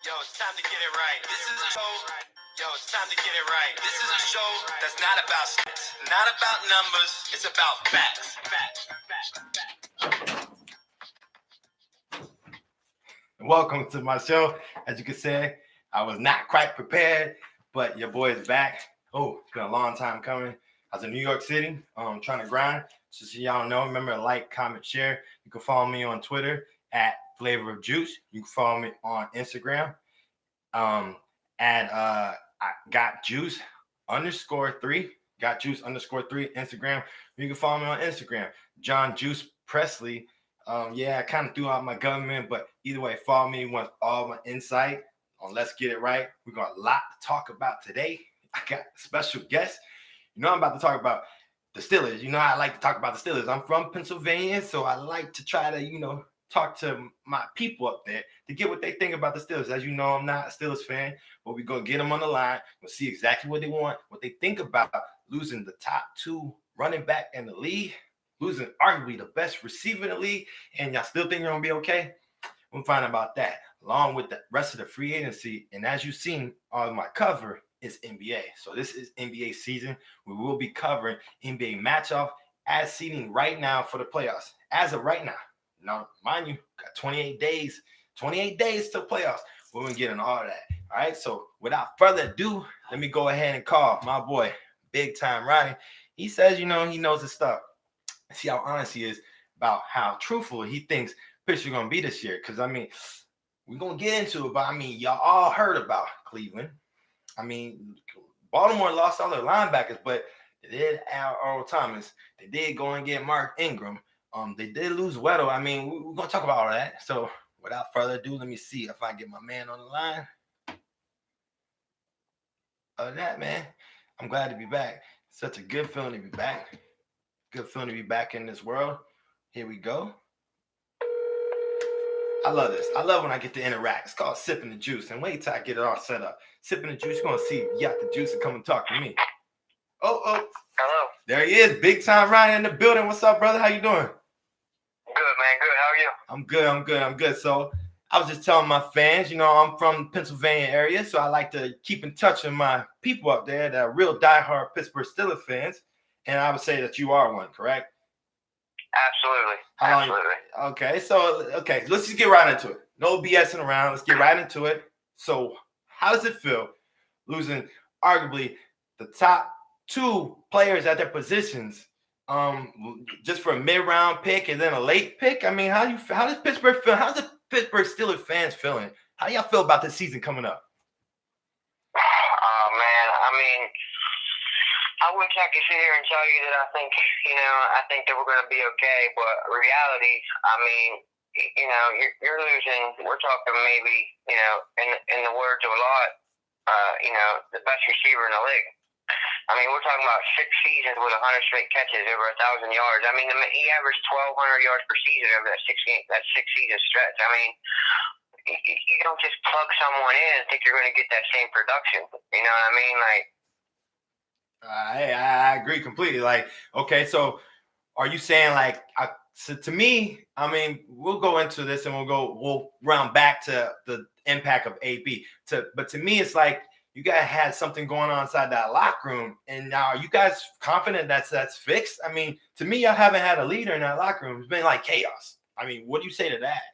Yo, it's time to get it right. This is a show. Yo, it's time to get it right. This is a show that's not about stats, not about numbers. It's about facts. Welcome to my show. As you can see, I was not quite prepared, but your boy is back. Oh, it's been a long time coming. I was in New York City, trying to grind. Just so y'all know, remember to like, comment, share. You can follow me on Twitter at Flavor of Juice. You can follow me on Instagram I got juice _3. Got juice _3 Instagram. You can follow me on Instagram, John Juice Presley. I kind of threw out my government, but either way, follow me. Want all my insight on Let's Get It Right. We got a lot to talk about today. I got a special guest. You know, I'm about to talk about the Steelers. You know, I like to talk about the Steelers. I'm from Pennsylvania, so I like to try to, talk to my people up there to get what they think about the Steelers. As you know, I'm not a Steelers fan, but we're going to get them on the line. We'll see exactly what they want, what they think about losing the top 2 running back in the league, losing arguably the best receiver in the league, and y'all still think you're going to be okay? We'll find out about that, along with the rest of the free agency. And as you've seen on my cover, it's NBA. So this is NBA season. We will be covering NBA matchup as seeding right now for the playoffs. As of right now. Now, mind you, got 28 days till playoffs. We're going to get into all of that. All right, so without further ado, let me go ahead and call my boy, Big Time Ronnie. He says, he knows his stuff. See how honest he is about how truthful he thinks pitchers are going to be this year. Because, we're going to get into it, but, y'all all heard about Cleveland. Baltimore lost all their linebackers, but they did add Earl Thomas. They did go and get Mark Ingram. They did lose Weddle. We're going to talk about all that. So without further ado, let me see if I get my man on the line. Other than that, man, I'm glad to be back. Such a good feeling to be back. Good feeling to be back in this world. Here we go. I love this. I love when I get to interact. It's called Sipping the Juice. And wait till I get it all set up. Sipping the Juice, you're going to see if you got the juice and come and talk to me. Oh. Hello. There he is. Big Time Ryan in the building. What's up, brother? How you doing? Good, man. Good. How are you? I'm good. So I was just telling my fans, I'm from the Pennsylvania area, so I like to keep in touch with my people up there that are real diehard Pittsburgh Steelers fans. And I would say that you are one, correct? Absolutely. Okay, let's just get right into it. No BSing around. Let's get right into it. So how does it feel losing arguably the top 2 players at their positions just for a mid-round pick and then a late pick? How does Pittsburgh feel? How's the Pittsburgh Steelers fans feeling? How do y'all feel about this season coming up? Oh, man. I wish I could sit here and tell you that I think that we're going to be okay, but reality, you're losing. We're talking maybe, in the words of a lot, the best receiver in the league. We're talking about 6 seasons with 100 straight catches, over 1,000 yards. He averaged 1,200 yards per season over that 6-season stretch. You don't just plug someone in and think you're going to get that same production. You know what I mean? I agree completely. Okay, so are you saying so to me, we'll go into this and we'll round back to the impact of AB. But to me, it's like you guys had something going on inside that locker room, and now are you guys confident that's fixed? To me, y'all haven't had a leader in that locker room. It's been like chaos. What do you say to that?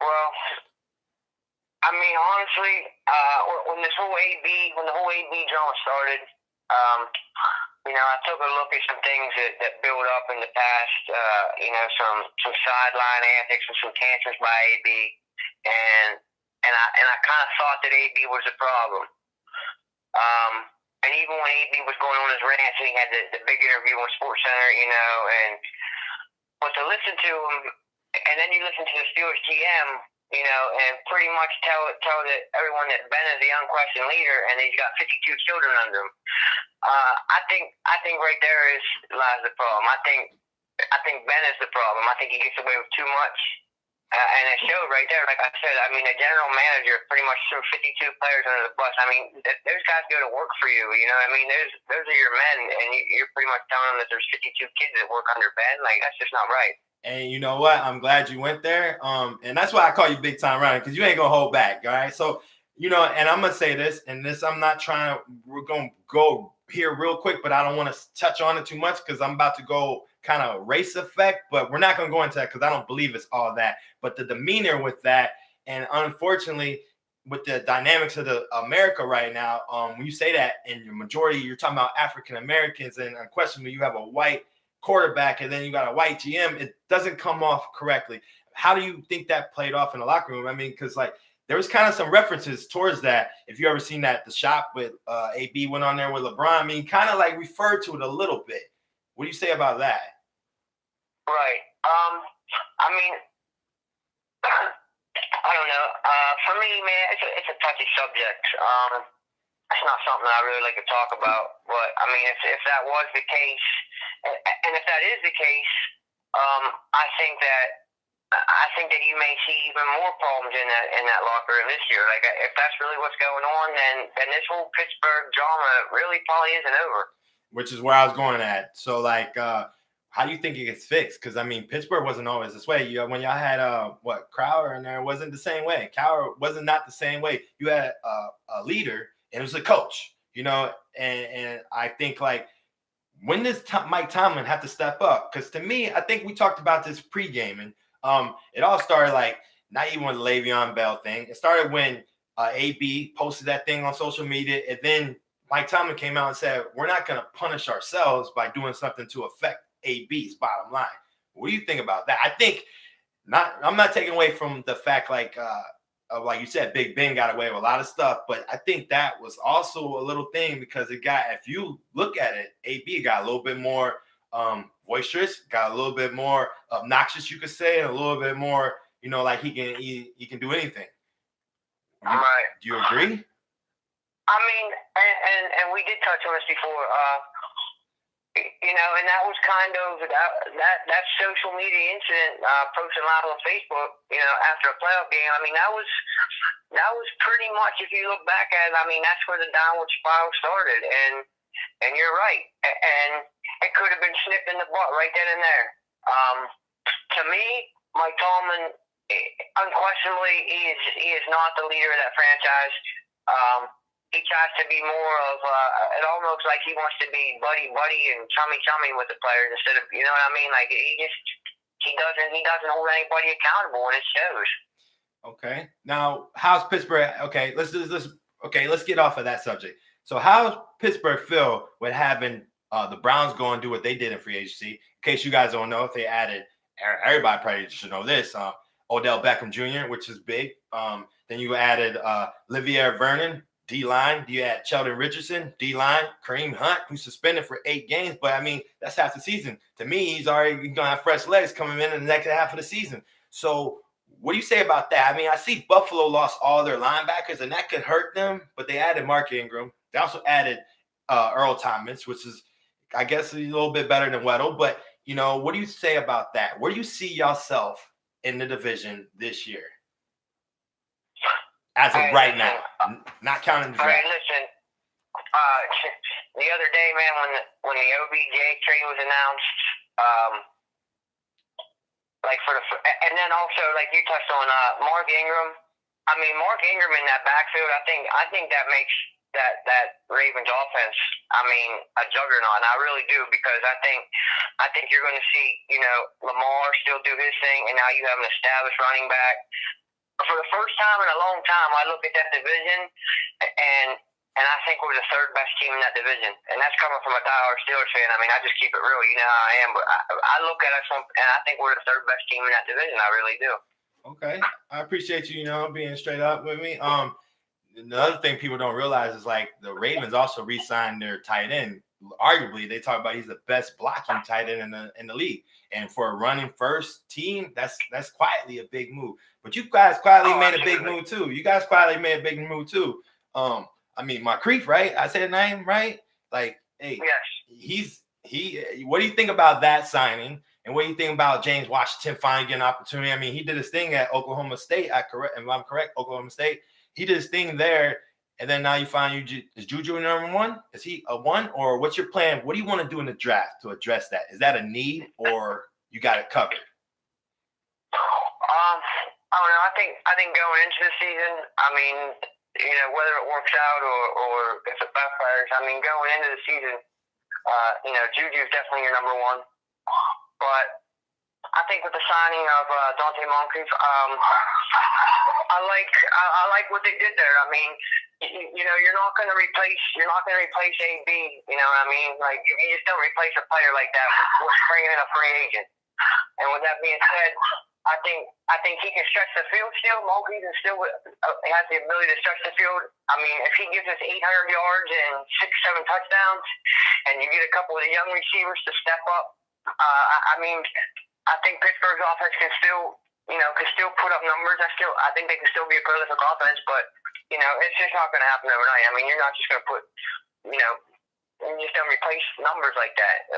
Well, honestly, when the whole AB drama started, I took a look at some things that built up in the past. Some sideline antics and some tantrums by AB, and I kind of thought that AB was the problem. And even when AB was going on his rants, and he had the big interview on SportsCenter, but to listen to him, and then you listen to the Steelers GM, and pretty much tell that everyone that Ben is the unquestioned leader, and he's got 52 children under him. I think right there lies the problem. I think Ben is the problem. I think he gets away with too much, and it showed right there. Like I said, a general manager pretty much threw 52 players under the bus. Those guys go to work for you. Those are your men, and you're pretty much telling them that there's 52 kids that work under Ben. That's just not right. And you know what? I'm glad you went there. And that's why I call you Big Time Runner, because you ain't gonna hold back. All right. So, and I'm gonna say this, and this I'm not trying to, we're gonna go here real quick, but I don't want to touch on it too much because I'm about to go kind of race effect, but we're not gonna go into that because I don't believe it's all that. But the demeanor with that, and unfortunately, with the dynamics of the America right now, when you say that in your majority, you're talking about African Americans, and unquestionably, you have a white quarterback and then you got a white GM, it doesn't come off correctly. How do you think that played off in the locker room? I mean, because like there was kind of some references towards that. If you ever seen that, the shop with AB went on there with LeBron, I mean, kind of like referred to it a little bit. What do you say about that? Right. I mean, I don't know. For me, man, it's a touchy subject. It's not something I really like to talk about. But I mean, if that was the case, and if that is the case, I think that you may see even more problems in that locker room this year. Like if that's really what's going on, then this whole Pittsburgh drama really probably isn't over. Which is where I was going at. So like, how do you think it gets fixed? Because I mean, Pittsburgh wasn't always this way. When y'all had Crowder in there, it wasn't the same way. Cowher wasn't not the same way. You had a leader, and it was a coach. And I think like, when does Mike Tomlin have to step up? Because to me, I think we talked about this pregame, and it all started like not even with the Le'Veon Bell thing. It started when AB posted that thing on social media, and then Mike Tomlin came out and said, we're not going to punish ourselves by doing something to affect AB's bottom line. What do you think about that? I think I'm not taking away from the fact like you said, Big Ben got away with a lot of stuff, but I think that was also a little thing because if you look at it, AB got a little bit more boisterous, got a little bit more obnoxious, you could say, and a little bit more, like he can do anything. Right. Do you agree? I mean, and we did touch on this before, and that was kind of that social media incident posted live on Facebook, after a playoff game. I mean, that was pretty much, if you look back at it, I mean, that's where the downward spiral started. And you're right. And it could have been snipped in the butt right then and there. To me, Mike Tomlin, unquestionably, he is not the leader of that franchise. He tries to be more of it almost like he wants to be buddy and chummy with the players instead of, you know what I mean? Like he doesn't hold anybody accountable, and it shows. Okay. Now, how's Pittsburgh? Okay, let's get off of that subject. So how's Pittsburgh feel with having the Browns go and do what they did in free agency? In case you guys don't know, if they added, everybody probably should know this, Odell Beckham Jr., which is big. Then you added Olivier Vernon, D-line. You had Sheldon Richardson, D-line. Kareem Hunt, who's suspended for 8 games. But, I mean, that's half the season. To me, he's already going to have fresh legs coming in the next half of the season. So what do you say about that? I mean, I see Buffalo lost all their linebackers, and that could hurt them. But they added Mark Ingram. They also added Earl Thomas, which is, I guess, a little bit better than Weddle. But, what do you say about that? Where do you see yourself in the division this year? As of right now, not counting the draft. All right, listen. The other day, man, when the OBJ trade was announced, and then also like you touched on Mark Ingram. I mean, Mark Ingram in that backfield, I think that makes that Ravens offense, I mean, a juggernaut. And I really do, because I think you're going to see, Lamar still do his thing, and now you have an established running back. For the first time in a long time, I look at that division, and I think we're the third best team in that division. And that's coming from a diehard Steelers fan. I mean, I just keep it real. You know how I am. But I look at us, and I think we're the third best team in that division. I really do. Okay. I appreciate you, being straight up with me. Another thing people don't realize is, like, the Ravens also re-signed their tight end. Arguably, they talk about he's the best blocking tight end in the league. And for a running first team, that's quietly a big move. But you guys quietly made a big move too. I mean, Moncrief, right? I said the name right. Like, hey, yes. What do you think about that signing? And what do you think about James Washington finally getting an opportunity? I mean, he did his thing at Oklahoma State. If I'm correct, Oklahoma State. He did his thing there. And then now you find is Juju number 1? Is he a 1? Or what's your plan? What do you want to do in the draft to address that? Is that a need, or you got it covered? I don't know. I think going into the season, I mean, whether it works out or if it backfires, I mean, going into the season, Juju's definitely your number one. But I think with the signing of Dante Moncrief, I like what they did there. I mean, you're not going to replace AB. You know what I mean? Like you just don't replace a player like that with bringing in a free agent. And with that being said, I think he can stretch the field still. Moncrief is still has the ability to stretch the field. I mean, if he gives us 800 yards and 6-7 touchdowns, and you get a couple of the young receivers to step up, I mean, I think Pittsburgh's offense can still put up numbers. I think they can still be a prolific offense, but it's just not going to happen overnight. I mean, you're not just going to put, you just don't replace numbers like that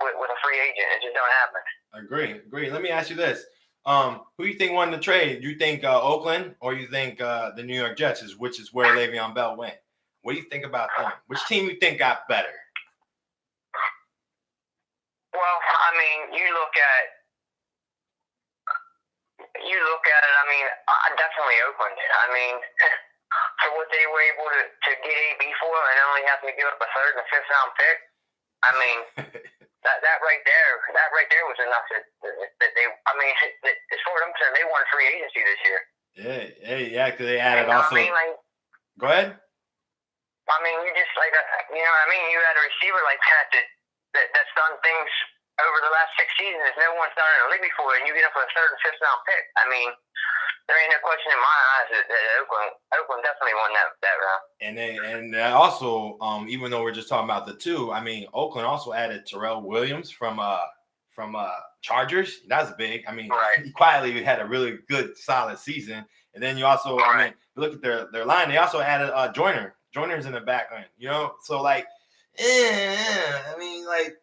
with a free agent. It just don't happen. Agree. Let me ask you this. Who do you think won the trade? You think Oakland or you think the New York Jets, which is where Le'Veon Bell went? What do you think about them? Which team you think got better? Well, I mean, you look at it. I mean, definitely Oakland. I mean, for what they were able to get AB for, and only having to give up a 3rd and 5th round pick. I mean, that right there was enough that they. I mean, as far as I'm concerned, they won free agency this year. Yeah, because they added also. I mean, like, go ahead. I mean, you just like you know what I mean. You had a receiver like that's done things over the last 6 seasons no one's done in the league before, and you get up with a 3rd and 5th round pick. I mean, there ain't no question in my eyes that Oakland definitely won that round. And also, even though we're just talking about the two, I mean, Oakland also added Terrell Williams from Chargers. That's big. I mean, right. He quietly had a really good, solid season. And then you also, right. I mean, look at their line. They also added Joyner. Joyner's in the back end, So like, I mean, like,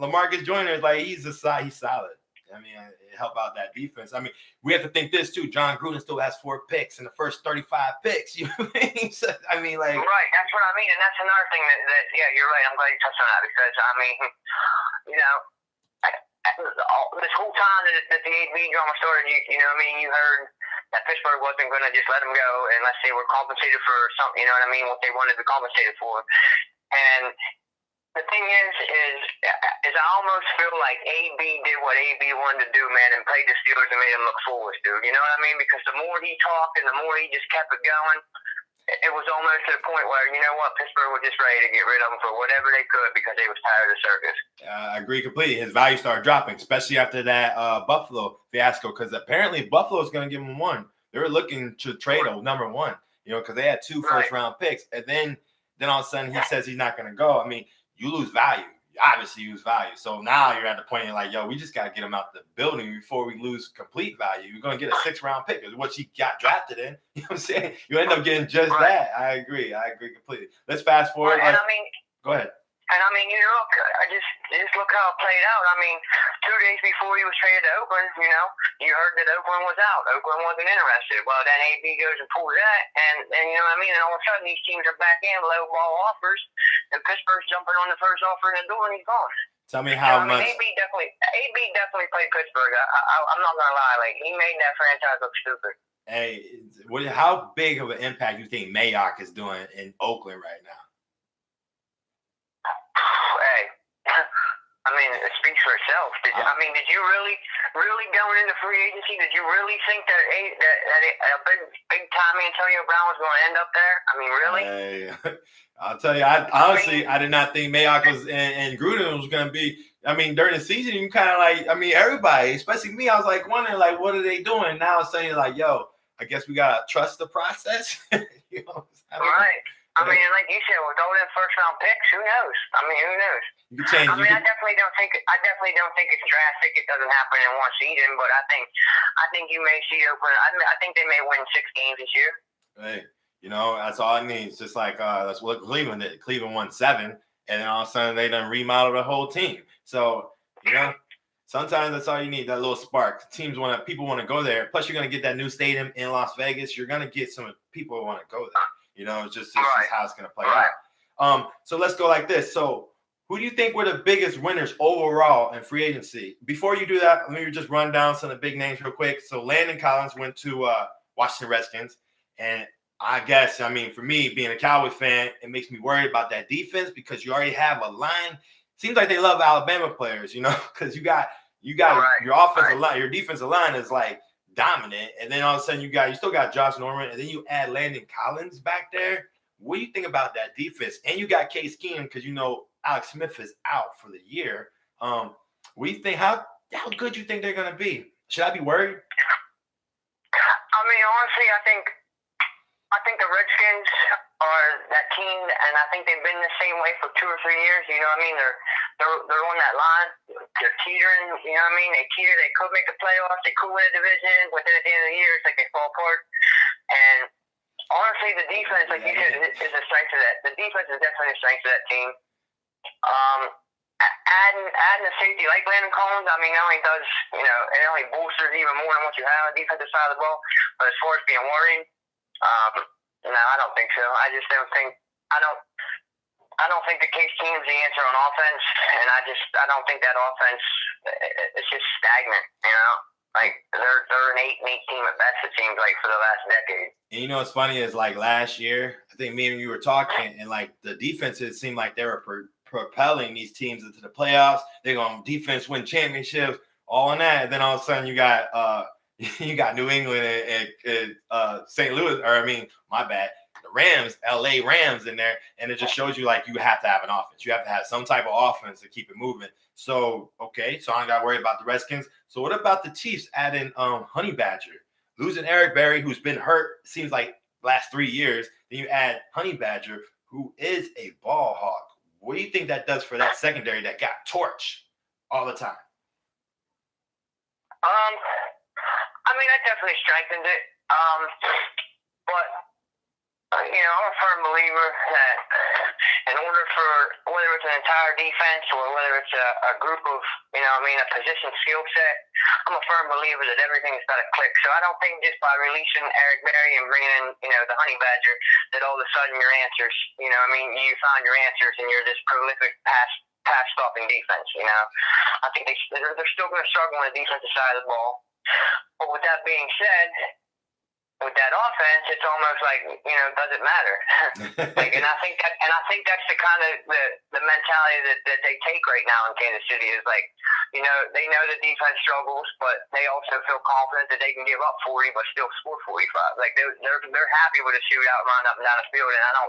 LaMarcus Joyner is like he's solid. I mean, it help out that defense. I mean, we have to think this too. John Gruden still has 4 picks in the first 35 picks. You know what I mean? So, I mean, like, right. That's what I mean, and that's another thing that yeah, you're right. I'm glad you touched on that because I mean, this whole time that the AB drama started, you know what I mean? You heard that Pittsburgh wasn't going to just let him go unless they were compensated for something. You know what I mean? What they wanted to be compensated for, and the thing is I almost feel like AB did what AB wanted to do, man, and played the Steelers and made them look foolish, dude. You know what I mean? Because the more he talked and the more he just kept it going, it was almost to the point where, you know what, Pittsburgh was just ready to get rid of him for whatever they could because they was tired of the circus. I agree completely. His value started dropping, especially after that Buffalo fiasco, because apparently Buffalo is going to give him 1. They were looking to trade a number 1, because they had 2 first-round picks. And then all of a sudden he says he's not going to go. I mean, you lose value. You obviously lose value. So now you're at the point you're like, yo, we just got to get him out the building before we lose complete value. You're going to get a 6th-round pick, is what he got drafted in. You know what I'm saying? You end up getting just that. I agree completely. Let's fast forward. And I mean, go ahead. And I mean, just look how it played out. I mean, 2 days before he was traded to Oakland, you heard that Oakland was out. Oakland wasn't interested. Well, then AB goes and pulls that, and you know what I mean? And all of a sudden, these teams are back in low ball offers, and Pittsburgh's jumping on the first offer in the door, and he's gone. Tell me how much. AB definitely played Pittsburgh. I'm not going to lie. Like, he made that franchise look stupid. Hey, how big of an impact you think Mayock is doing in Oakland right now? Hey, I mean, it speaks for itself. Did you really going into free agency? Did you really think that a big time Antonio Brown was going to end up there? I mean, really? Hey, I'll tell you, I did not think Mayock was and Gruden was going to be. I mean, during the season, you kind of like, I mean, everybody, especially me, I was like wondering, like, what are they doing now? Saying like, yo, I guess we gotta trust the process. Right. I mean, like you said, with all them 1st-round picks, who knows? I mean, who knows? You can change. I definitely don't think it's drastic. It doesn't happen in one season, but I think you may see Oakland. I think they may win 6 games this year. Hey, that's all it needs. Just like that's what Cleveland did. Cleveland won 7, and then all of a sudden they done remodeled the whole team. So sometimes that's all you need, that little spark. People want to go there. Plus, you're gonna get that new stadium in Las Vegas. You're gonna get some people who want to go there. It's just how it's going to play out. So let's go like this. So Who do you think were the biggest winners overall in free agency? Before you do that, let me just run down some of the big names real quick. So Landon Collins went to Washington Redskins. And I guess, I mean, for me, being a Cowboys fan, it makes me worried about that defense because you already have a line. Seems like they love Alabama players, because you got your offensive line, your defensive line is like dominant. And then all of a sudden you still got Josh Norman, and then you add Landon Collins back there. What do you think about that defense? And you got Case Keenum because Alex Smith is out for the year. What do you think? How good you think they're gonna be? Should I be worried? I mean, honestly, I think the Redskins are that team, and I think they've been the same way for 2 or 3 years. You know what I mean? They're on that line. They're teetering. You know what I mean? They teeter. They could make the playoffs. They could win a division, but then at the end of the year, it's like they fall apart. And honestly, the defense, like you said, is a strength of that. The defense is definitely a strength of that team. Adding a safety like Landon Collins, I mean, it only bolsters even more than what you have on the defensive side of the ball. But as far as being worried, no, I don't think so. I just don't think I don't think the Case Keenum's the answer on offense, and I don't think that offense it's just stagnant. Like they're an 8-8 team at best. It seems like for the last decade. And what's funny is like last year, I think me and you were talking, and like the defenses seemed like they were propelling these teams into the playoffs. They're going to defense win championships, all in that. And then all of a sudden you got New England and St. Louis, the Rams, LA Rams in there. And it just shows you like you have to have an offense. You have to have some type of offense to keep it moving. So, okay, so I don't got to worry about the Redskins. So what about the Chiefs adding Honey Badger? Losing Eric Berry, who's been hurt, seems like last 3 years. Then you add Honey Badger, who is a ball hawk. What do you think that does for that secondary that got torched all the time? I mean, that definitely strengthhened it. But I'm a firm believer that in order for whether it's an entire defense or whether it's a group of, a position skill set, I'm a firm believer that everything's got to click. So I don't think just by releasing Eric Berry and bringing in, the Honey Badger, that all of a sudden your answers, you found your answers and you're this prolific pass stopping defense. I think they're still going to struggle on the defensive side of the ball. But with that being said, with that offense, it's almost like does it matter? and I think that's the kind of the mentality that they take right now in Kansas City is like, they know the defense struggles, but they also feel confident that they can give up 40 but still score 45. Like they're happy with a shootout run up and down the field, and I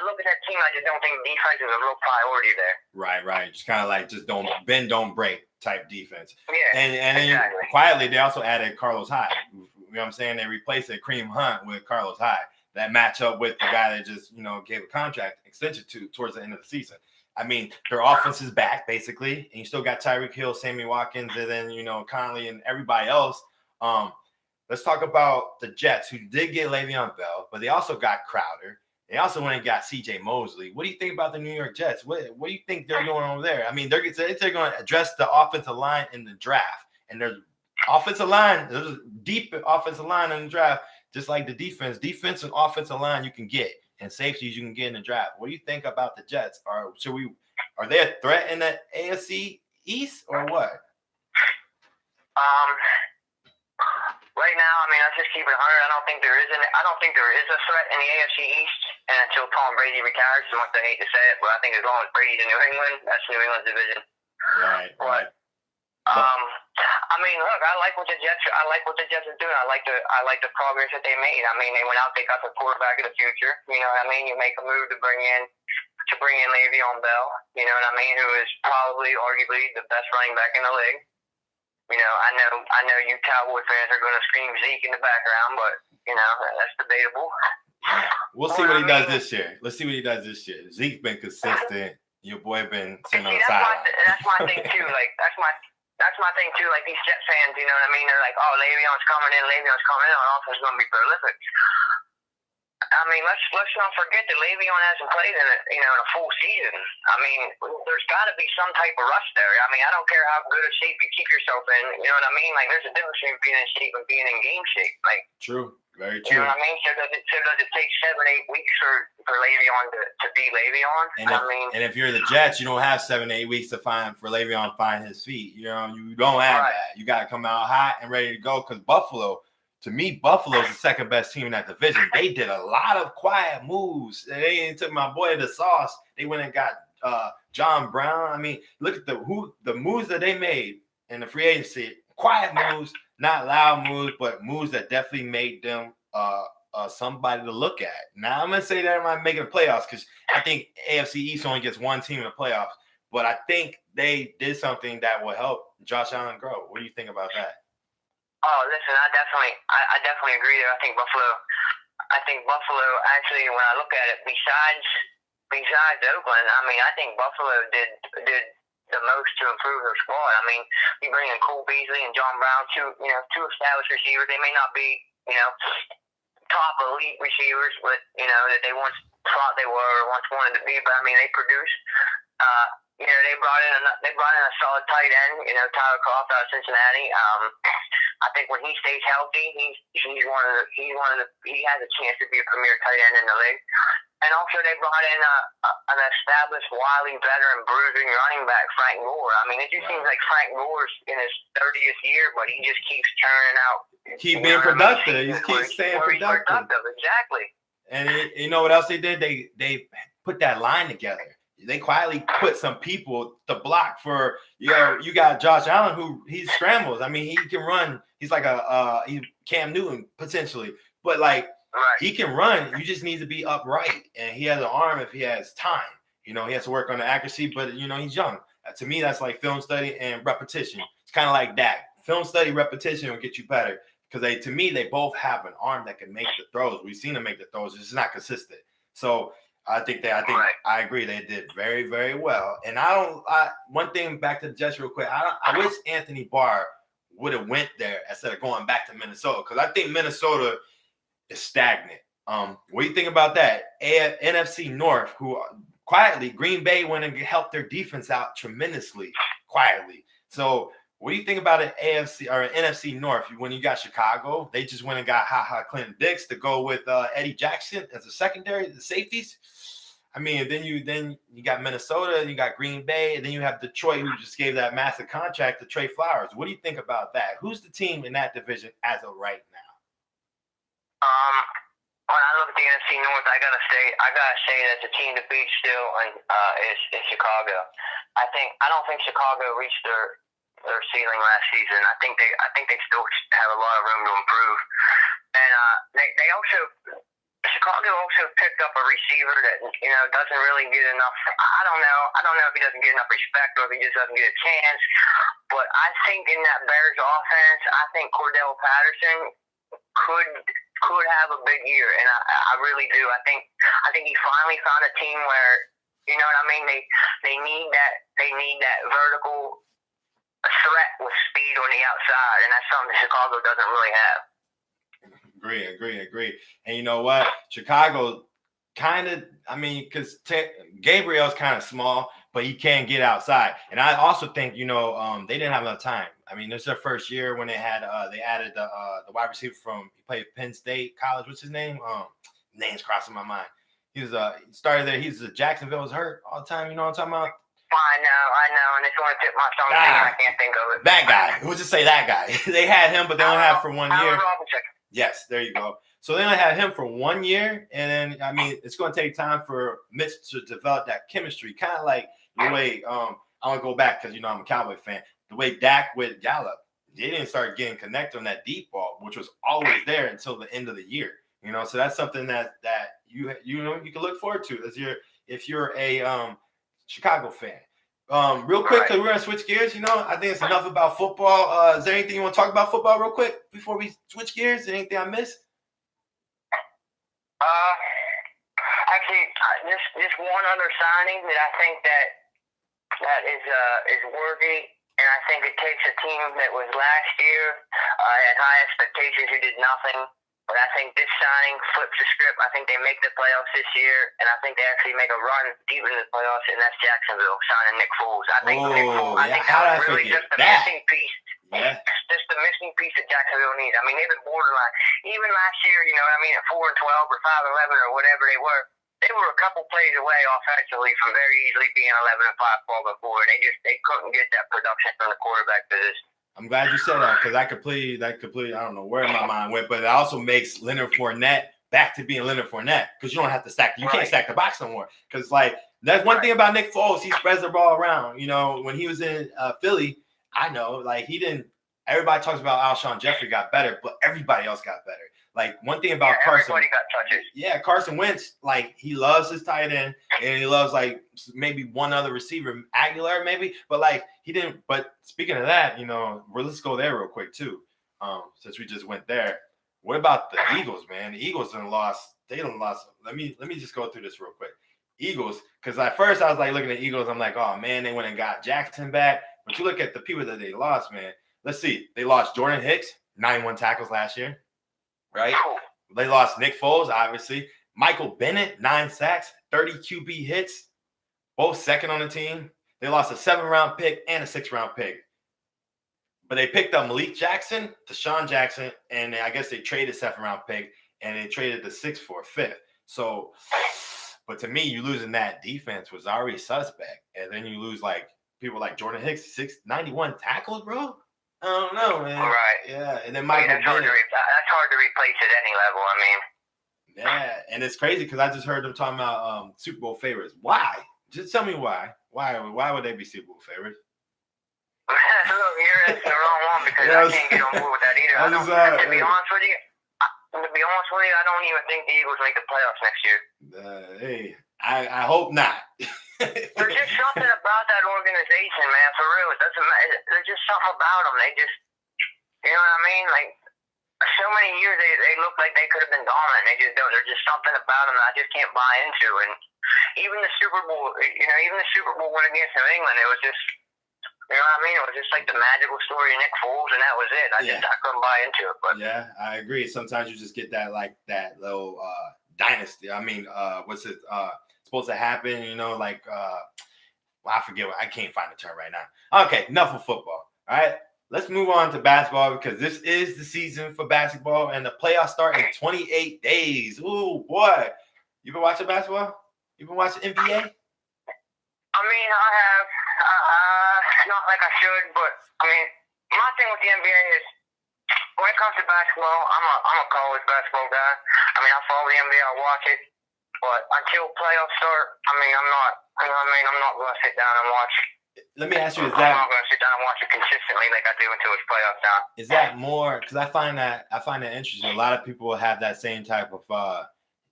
look at that team, I just don't think defense is a real priority there. Right. Just kind of like just don't bend, don't break type defense. Yeah. And exactly. Quietly they also added Carlos Hyde. You know what I'm saying? They replaced Kareem Hunt with Carlos Hyde. That matchup with the guy that just, gave a contract extension towards the end of the season. I mean, their offense is back, basically. And you still got Tyreek Hill, Sammy Watkins, and then, Conley and everybody else. Let's talk about the Jets, who did get Le'Veon Bell, but they also got Crowder. They also went and got C.J. Mosley. What do you think about the New York Jets? What do you think they're doing over there? I mean, they're going to address the offensive line in the draft. And there's offensive line, there's a deep offensive line in the draft, just like the defense. Defense and offensive line you can get, and safeties you can get in the draft. What do you think about the Jets? Are they a threat in the AFC East or what? Right now, I mean, let's just keep it 100. I don't think there is a threat in the AFC East until Tom Brady retires. As much as I hate to say it, but I think as long as Brady's in New England, that's New England's division. Right. I mean, look, I like what the Jets are doing. I like the progress that they made. I mean, they went out, they got the quarterback of the future. You know what I mean? You make a move to bring in Le'Veon Bell. You know what I mean? Who is probably, arguably, the best running back in the league. I know you Cowboy fans are going to scream Zeke in the background, but that's debatable. We'll see what he does this year. Let's see what he does this year. Zeke's been consistent. Your boy been sitting on the sideline. That's my thing too. Like that's my thing too. Like these Jet fans, you know what I mean? They're like, oh, Le'Veon's coming in. Offense is going to be prolific. I mean, let's not forget that Le'Veon hasn't played in a full season. I mean, there's got to be some type of rust there. I mean, I don't care how good a shape you keep yourself in. You know what I mean? Like, there's a difference between being in shape and being in game shape. Like, true. Very You true. know what I mean? So does it take 7-8 weeks for Le'Veon to be Le'Veon? And if you're the Jets, you don't have 7-8 weeks for Le'Veon to find his feet. You know, you don't have that. You got to come out hot and ready to go. Because Buffalo, to me, Buffalo's the second best team in that division. They did a lot of quiet moves. They even took my boy the sauce. They went and got John Brown. I mean, look at the moves that they made in the free agency. Quiet moves, not loud moves, but moves that definitely made them somebody to look at. Now, I'm going to say that I'm not making the playoffs because I think AFC East only gets one team in the playoffs. But I think they did something that will help Josh Allen grow. What do you think about that? Oh, listen, I definitely agree there. I think Buffalo actually, when I look at it, besides Oakland, I mean, I think Buffalo did the most to improve their squad. I mean, you bring in Cole Beasley and John Brown, two established receivers. They may not be, top elite receivers, but that they once thought they were or once wanted to be. But I mean, they produce. They brought in a solid tight end. Tyler Croft out of Cincinnati. I think when he stays healthy, he has a chance to be a premier tight end in the league. And also, they brought in an established, wily veteran, bruising running back, Frank Gore. I mean, it just seems like Frank Gore's in his 30th year, but he just keeps churning out. Keep being productive. He keeps staying productive. Exactly. And you know what else they did? They put that line together. They quietly put some people to block for, you got Josh Allen who he scrambles. I mean, he can run. He's like he's Cam Newton potentially, but like he can run. You just need to be upright, and he has an arm if he has time. He has to work on the accuracy, but he's young. To me, that's like film study and repetition. It's kind of like that. Film study, repetition will get you better because to me, they both have an arm that can make the throws. We've seen them make the throws. It's just not consistent. So I I agree. They did very, very well. And one thing back to the Jets real quick. I wish Anthony Barr would have went there instead of going back to Minnesota because I think Minnesota is stagnant. What do you think about that? NFC North, who quietly, Green Bay went and helped their defense out tremendously quietly. So what do you think about an AFC or an NFC North when you got Chicago? They just went and got Clinton Dix to go with Eddie Jackson as a secondary, the safeties. I mean, then you got Minnesota, and you got Green Bay, and then you have Detroit, who just gave that massive contract to Trey Flowers. What do you think about that? Who's the team in that division as of right now? When I look at the NFC North, I gotta say that the team to beat still is Chicago. I don't think Chicago reached their ceiling last season. I think they still have a lot of room to improve. And Chicago also picked up a receiver that doesn't really get enough. I don't know if he doesn't get enough respect or if he just doesn't get a chance. But I think in that Bears offense, I think Cordell Patterson could have a big year, and I really do. I think he finally found a team where what I mean. They need that vertical threat with speed on the outside, and that's something Chicago doesn't really have. Agree. And you know what? Chicago kind of, because Gabriel's kind of small, but he can get outside. And I also think, they didn't have enough time. I mean, this is their first year when they added the wide receiver he played Penn State College. What's his name? Name's crossing my mind. He started there. He's Jacksonville was hurt all the time. You know what I'm talking about? I know, and it's going to tip my tongue. I can't think of it. That guy. We'll just say that guy. They had him, but they only had for 1 year. Robinson. Yes, there you go. So they only had him for 1 year, and then it's going to take time for Mitch to develop that chemistry, kind of like the way I want to go back because I'm a Cowboy fan. The way Dak with Gallup, they didn't start getting connected on that deep ball, which was always there until the end of the year. So that's something that you can look forward to if you're a Chicago fan. Real quick, because we're gonna switch gears. I think it's enough about football. Is there anything you want to talk about football real quick before we switch gears? Anything I missed? Actually, just one other signing that I think that is worthy, and I think it takes a team that was last year had high expectations who did nothing. But I think this signing flips the script. I think they make the playoffs this year, and I think they actually make a run deep into the playoffs, and that's Jacksonville signing Nick Foles. I think Nick Foles. I think that was really just a missing piece. Yeah. Just the missing piece that Jacksonville needs. I mean, they've been borderline. Even last year, you know what I mean, at 4-12 or 5-11 or whatever they were a couple plays away offensively from very easily being 11-5, 12-4. They couldn't get that production from the quarterback position. I'm glad you said that because that completely, I don't know where my mind went, but it also makes Leonard Fournette back to being Leonard Fournette because you don't have to stack. You can't stack the box no more because, like, that's one thing about Nick Foles. He spreads the ball around. You know, when he was in Philly, I know, like, he didn't. Everybody talks about Alshon Jeffrey got better, but everybody else got better. Like, one thing about Carson. Everybody got touches. Yeah, Carson Wentz, like, he loves his tight end, and he loves, like, maybe one other receiver, Aguilar maybe, but, like, he didn't. But speaking of that, you know, let's go there real quick, too, since we just went there. What about the Eagles, man? The Eagles done lost. They done lost. Let me just go through this real quick. Eagles, because at first I was, like, looking at Eagles, I'm like, oh, man, they went and got Jackson back. But you look at the people that they lost, man. Let's see. They lost Jordan Hicks, 91 tackles last year, right? They lost Nick Foles, obviously. Michael Bennett, 9 sacks, 30 QB hits, both second on the team. They lost a 7th-round pick and a 6th-round pick. But they picked up Malik Jackson, Deshaun Jackson, and I guess they traded 7th-round pick, and they traded the 6th for a 5th. So, but to me, you losing that defense was already suspect. And then you lose, like, people like Jordan Hicks, 91 tackles, bro? I don't know, man. Right. Yeah, and then Michael Bennett. That's hard to replace at any level, I mean. Yeah, and it's crazy because I just heard them talking about Super Bowl favorites. Why? Just tell me why. Why would they be Super Bowl favorites? Look, you're asking the wrong one because I can't get on board with that either. To be honest with you, I don't even think the Eagles make the playoffs next year. Hey, I hope not. There's just something about that organization, man. For real, it doesn't matter. There's just something about them. They just, you know what I mean? Like, so many years they look like they could have been dominant. They just don't. There's just something about them that I just can't buy into. And even the Super Bowl, even the Super Bowl win against New England, it was just, you know what I mean? It was just like the magical story of Nick Foles, and that was it. I couldn't buy into it. But yeah, I agree. Sometimes you just get that, like, that little dynasty. I mean, what's it supposed to happen? You know, like, well, I forget. I can't find the term right now. Okay, enough of football. All right. Let's move on to basketball because this is the season for basketball, and the playoffs start in 28 days. Ooh, boy. You been watching basketball? You been watching NBA? I mean, I have. Not like I should, but, I mean, my thing with the NBA is when it comes to basketball, I'm a college basketball guy. I mean, I follow the NBA, I watch it, but until playoffs start, I mean, I'm not going to sit down and watch. Let me ask you, I'm not going to sit down and watch it consistently like I do until it's playoffs down. Is that more, because I find that interesting. A lot of people have that same type of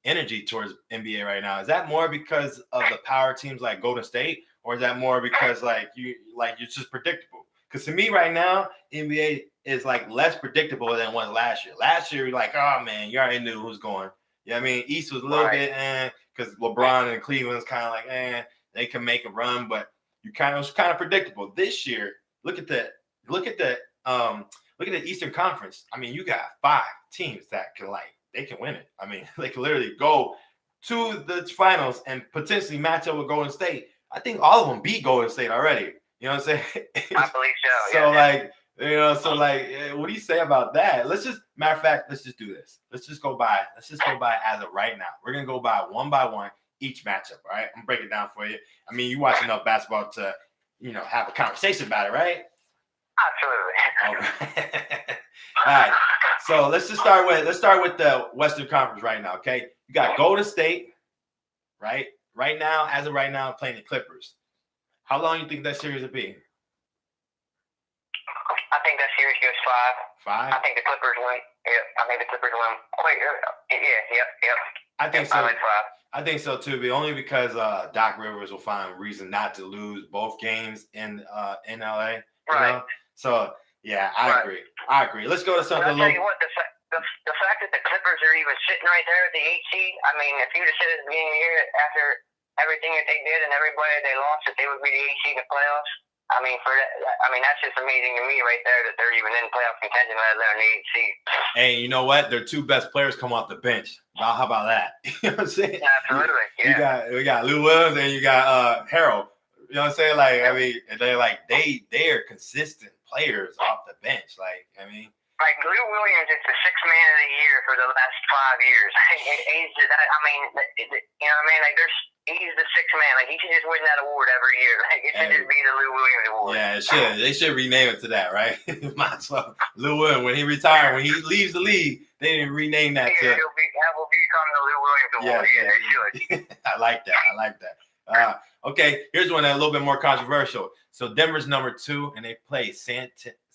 energy towards NBA right now. Is that more because of the power teams like Golden State, or is that more because it's just predictable? Because to me right now, NBA is like less predictable than it was last year. Last year, you're like, oh man, you already knew who's going. You know what I mean? East was a little bit, because LeBron and Cleveland's kind of like, they can make a run, but it was kind of predictable. This year, look at the Eastern Conference. I mean, you got 5 teams that they can win it. I mean, they can literally go to the finals and potentially match up with Golden State. I think all of them beat Golden State already. You know what I'm saying? I believe so. What do you say about that? Let's just do this. Let's just go by as of right now. We're going to go by one each matchup, all right? I'm going to break it down for you. I mean, you watch enough basketball to, have a conversation about it, right? Absolutely. All right. So let's start with the Western Conference right now, okay? You got Golden State, right? As of right now, playing the Clippers. How long do you think that series will be? I think that series goes 5. 5? I think the Clippers win. Yep. I think the Clippers win. Yep. I think so. I like 5. I think so too, but only because Doc Rivers will find a reason not to lose both games in LA. Right. So yeah, I agree. Let's go to something. I'll tell you what, the fact that the Clippers are even sitting right there at the 8 seed. I mean, if you'd have said at the beginning of the year after everything that they did and everybody they lost, that they would be the 8 seed in the playoffs. I mean, that's just amazing to me right there that they're even in playoff contention, let alone the 8 seed. Hey, you know what? Their 2 best players come off the bench. How about that? You know what I'm saying? Absolutely. Yeah. We got Lou Williams and you got Harold. You know what I'm saying? Like, I mean, they're like they are consistent players off the bench. Like, I mean, like Lou Williams is the sixth man of the year for the last 5 years. He's, I mean, you know what I mean? Like, he's the sixth man. Like, he should just win that award every year. Like, it should just be the Lou Williams award. Yeah, it should. They should rename it to that, right? Might as well. Lou Williams, when he retired, when he leaves the league, they didn't rename that to. That will become the Lou Williams award. Yeah, it should. I like that. Okay, here's one that's a little bit more controversial. So Denver's number 2, and they play San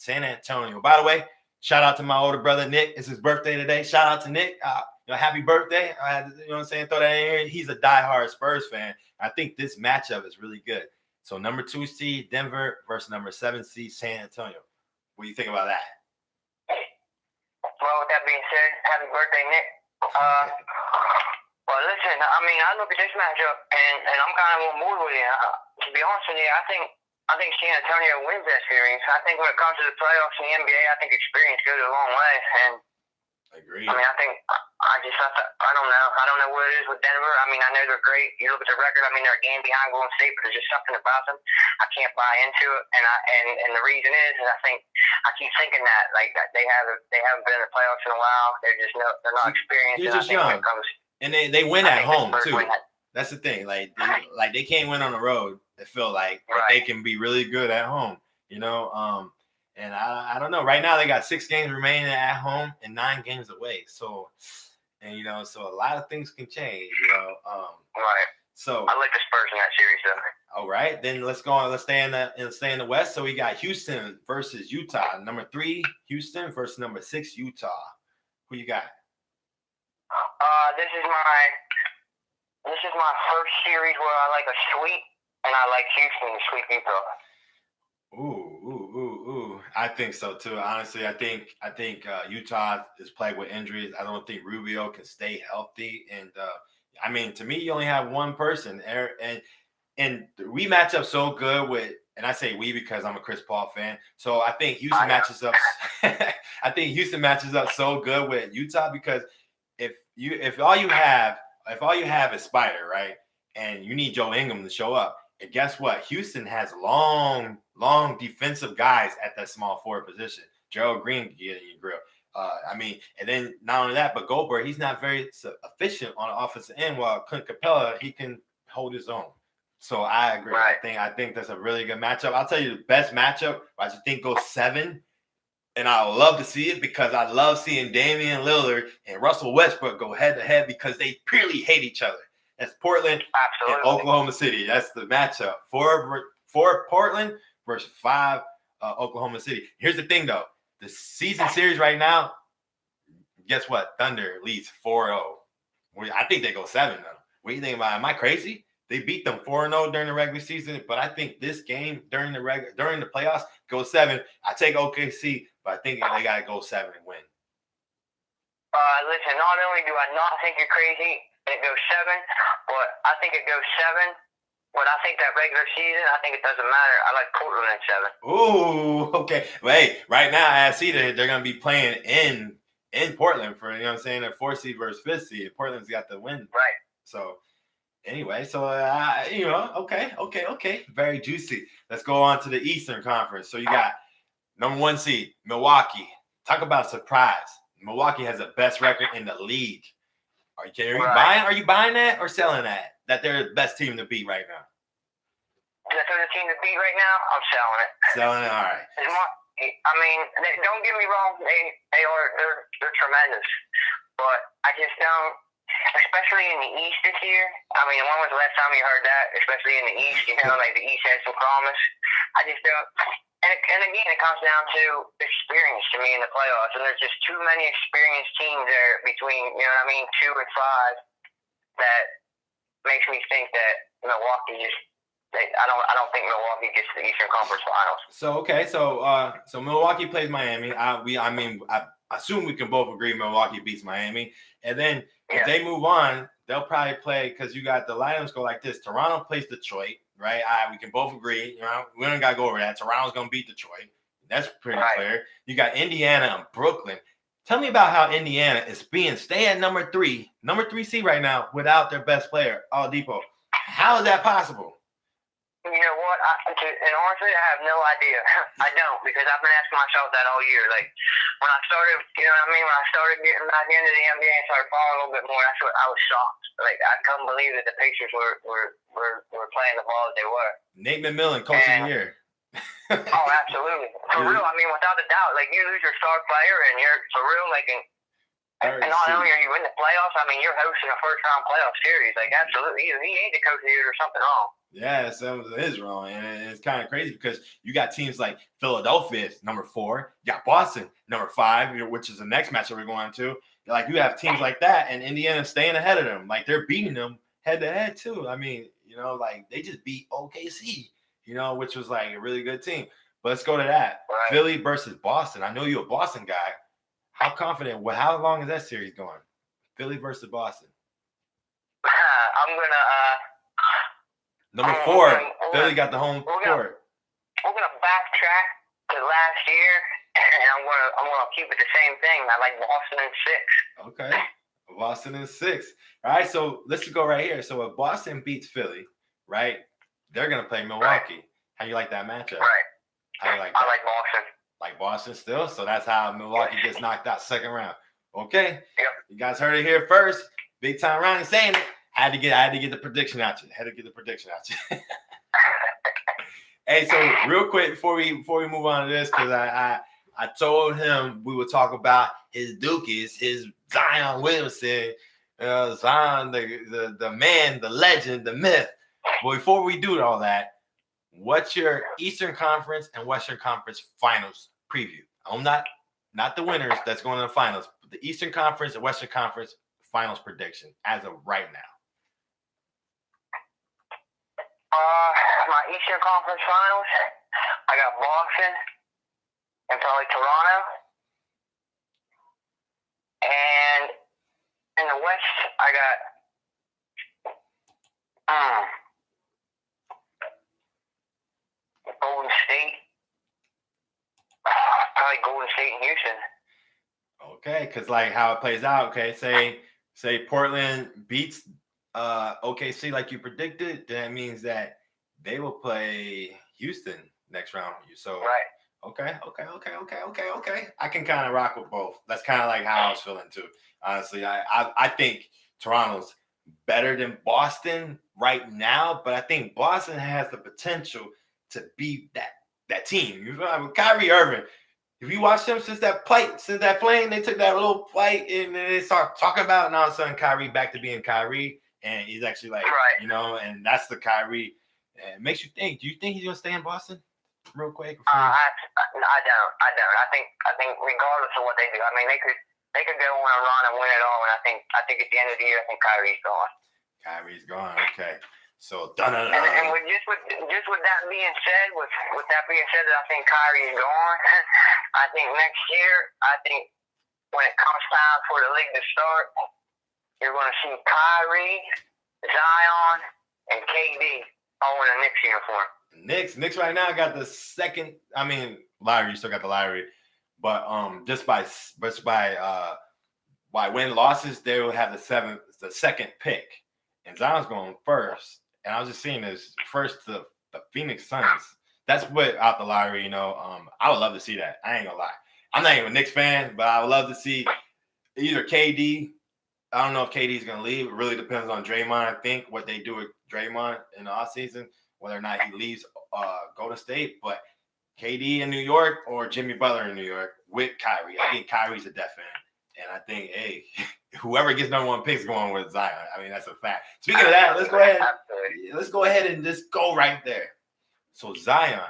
Antonio. By the way, shout out to my older brother Nick. It's his birthday today. Shout out to Nick. Happy birthday. You know what I'm saying? Throw that in here. He's a diehard Spurs fan. I think this matchup is really good. So number 2 seed Denver versus number 7 seed San Antonio. What do you think about that? Well, with that being said, happy birthday, Nick. Well, listen, I mean, I look at this matchup, and I'm kind of on board with you. To be honest with you, I think San Antonio wins that series. I think when it comes to the playoffs in the NBA, I think experience goes a long way. And I agree. I mean, I don't know. I don't know what it is with Denver. I mean, I know they're great. You look at the record. I mean, they're a game behind Golden State, but there's just something about them I can't buy into it. And the reason is I keep thinking that like they haven't been in the playoffs in a while. They're not experienced. They're just young. And they win at home too. That's the thing. Like they can't win on the road. They feel like they can be really good at home. You know. And I don't know. Right now they got 6 games remaining at home and 9 games away. So, and so a lot of things can change. Right. So I like the Spurs in that series though. All right, then let's go on. Let's stay in the West. So we got Houston versus Utah. Number 3 Houston versus number 6 Utah. Who you got? This is my first series where I like a sweep, and I like Houston to sweep Utah. Ooh. I think so too. Honestly, I think Utah is plagued with injuries. I don't think Rubio can stay healthy. And I mean, to me, you only have one person, and we match up so good with. And I say we because I'm a Chris Paul fan. So I think Houston matches up. I think Houston matches up so good with Utah because if all you have is Spider, right, and you need Joe Ingram to show up, and guess what? Houston has long defensive guys at that small forward position. Gerald Green can get in your grill. I mean, and then not only that, but Goldberg, he's not very efficient on the offensive end. While Clint Capella, he can hold his own. So I agree. Right. I think that's a really good matchup. I'll tell you the best matchup. I just think goes 7. And I love to see it because I love seeing Damian Lillard and Russell Westbrook go head to head because they purely hate each other. That's Portland and Oklahoma City. That's the matchup. 4 Portland versus 5 Oklahoma City. Here's the thing, though. The season series right now, guess what? Thunder leads 4-0. I think they go 7, though. What do you think about it? Am I crazy? They beat them 4-0 during the regular season, but I think this game during the playoffs goes 7. I take OKC, but I think they got to go 7 and win. Listen, not only do I not think you're crazy, it goes 7, but I think it goes 7. But I think that regular season, I think it doesn't matter. I like Portland at 7. Ooh, okay. Wait, right now I see that they're going to be playing in Portland for, you know what I'm saying, a 4th seed versus 5th seed. Portland's got the win. Right. So, anyway, okay. Very juicy. Let's go on to the Eastern Conference. So you got number 1 seed, Milwaukee. Talk about a surprise. Milwaukee has the best record in the league. Are you buying that or selling that they're the best team to beat right now? That they're the team to beat right now? I'm selling it. Selling it, all right. I mean, don't get me wrong. They're tremendous, but I just don't. Especially in the East this year. I mean, when was the last time you heard that? Especially in the East, like the East has some promise. I just don't. And again, it comes down to experience to me in the playoffs. And there's just too many experienced teams there between, 2 and 5 that makes me think that Milwaukee I don't think Milwaukee gets to the Eastern Conference Finals. So Milwaukee plays Miami. I assume we can both agree Milwaukee beats Miami. And then if they move on, they'll probably play because you got the lineups go like this. Toronto plays Detroit, right? We can both agree. We don't got to go over that. Toronto's going to beat Detroit. That's pretty clear. You got Indiana and Brooklyn. Tell me about how Indiana is stay at number 3 seed right now without their best player, Oladipo. How is that possible? You know what? And honestly, I have no idea. I don't, because I've been asking myself that all year. Like when I started, you know what I mean? When I started getting back into the NBA and started following a little bit more, that's what I was shocked. Like I couldn't believe that the Pacers were playing the ball that they were. Nate McMillan, Coach of the Year. Oh, absolutely. For real. I mean, without a doubt. Like you lose your star player, and you're for real. Like, and not only are you in the playoffs, I mean, you're hosting a first-round playoff series. Like, absolutely, he ain't the coach of the year or something wrong. Yeah, it is wrong, and it's kind of crazy because you got teams like Philadelphia, number 4, you got Boston, number 5, which is the next matchup we're going to. Like you have teams like that, and Indiana staying ahead of them. Like they're beating them head to head too. I mean, you know, like they just beat OKC, you know, which was like a really good team. But let's go to that. Right. Philly versus Boston. I know you're a Boston guy. How confident? How long is that series going? Philly versus Boston. I'm gonna. Number 4, Philly got the home court. We're gonna backtrack to last year, and I'm gonna keep it the same thing. I like Boston in 6. Okay, Boston in 6. All right, so let's go right here. So if Boston beats Philly, right, they're gonna play Milwaukee. Right. How you like that matchup? Right. How you like that? I like Boston. Like Boston still. So that's how Milwaukee gets knocked out second round. Okay. Yep. You guys heard it here first. Big time Ronnie saying it. I had to get the prediction out you. Hey, so real quick before we move on to this, because I told him we would talk about his Dookies, his Zion Williamson, Zion, the man, the legend, the myth. But before we do all that, what's your Eastern Conference and Western Conference Finals preview? I'm not the winners that's going to the finals, but the Eastern Conference and Western Conference Finals prediction as of right now. My Eastern Conference Finals, I got Boston and probably Toronto. And in the West, I got Golden State. Probably Golden State and Houston. Okay, because like how it plays out, okay, say Portland beats OKC like you predicted, then that means that they will play Houston next round. So right. Okay. I can kind of rock with both. That's kind of like how I was feeling too. Honestly, I think Toronto's better than Boston right now, but I think Boston has the potential to beat that team. You know, I mean, Kyrie Irving. If you watch them since that plane, they took that little flight and they start talking about it, and all of a sudden Kyrie back to being Kyrie, and he's actually like, right. You know, and that's the Kyrie. It makes you think. Do you think he's gonna stay in Boston? Real quick. I don't. I think regardless of what they do, I mean, they could go on a run and win it all, and I think at the end of the year, I think Kyrie's gone. Kyrie's gone. Okay. So And with that being said, with that being said, that I think Kyrie's gone. I think next year, when it comes time for the league to start, you're going to see Kyrie, Zion, and KD all in a Knicks uniform. Knicks right now got the second. I mean, Lowry still got the Lowry, but just by win losses, they will have the second pick, and Zion's going first. And I was just seeing this first to the Phoenix Suns. That's without the Lowry, you know. I would love to see that. I ain't gonna lie. I'm not even a Knicks fan, but I would love to see either KD. I don't know if KD's gonna leave. It really depends on Draymond. I think what they do with Draymond in the offseason, whether or not he leaves Golden State. But KD in New York or Jimmy Butler in New York with Kyrie. I think Kyrie's a definite. And I think, hey, whoever gets number 1 pick is going with Zion. I mean, that's a fact. Speaking of that, let's go ahead and just go right there. So Zion,